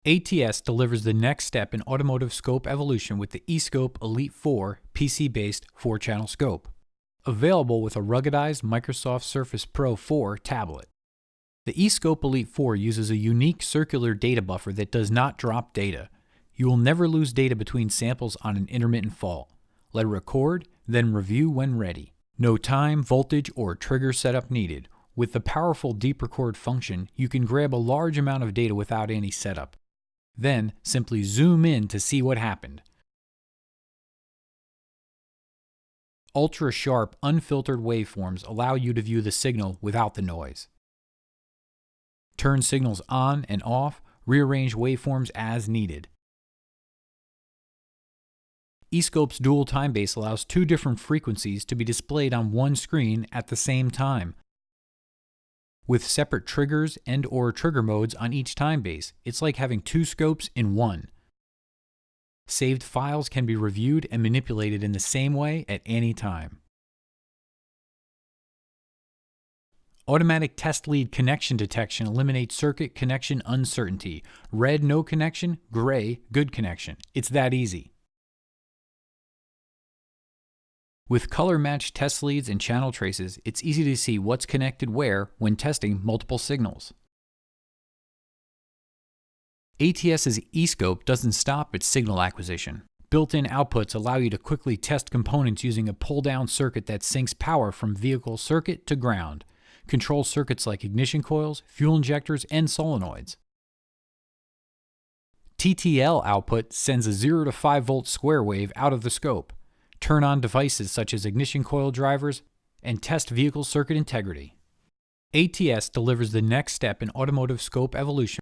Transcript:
ATS delivers the next step in automotive scope evolution with the Escope Elite4 PC-based 4-channel scope, available with a ruggedized Microsoft Surface Pro 4 tablet. The Escope Elite4 uses a unique circular data buffer that does not drop data. You will never lose data between samples on an intermittent fault. Let it record, then review when ready. No time, voltage, or trigger setup needed. With the powerful deep record function, you can grab a large amount of data without any setup. Then, simply zoom in to see what happened. Ultra-sharp, unfiltered waveforms allow you to view the signal without the noise. Turn signals on and off, rearrange waveforms as needed. Escope's dual Timebase allows 2 different frequencies to be displayed on one screen at the same time. With separate triggers and/or trigger modes on each Timebase, it's like having 2 scopes in one. Saved files can be reviewed and manipulated in the same way at any time. Automatic test lead connection detection eliminates circuit connection uncertainty. Red, no connection; gray, good connection. It's that easy. With color-matched test leads and channel traces, it's easy to see what's connected where when testing multiple signals. ATS's Escope doesn't stop at signal acquisition. Built-in outputs allow you to quickly test components using a pull-down circuit that syncs power from vehicle circuit to ground. Control circuits like ignition coils, fuel injectors, and solenoids. TTL output sends a 0 to 5 volt square wave out of the scope. Turn on devices such as ignition coil drivers, and test vehicle circuit integrity. ATS delivers the next step in automotive scope evolution.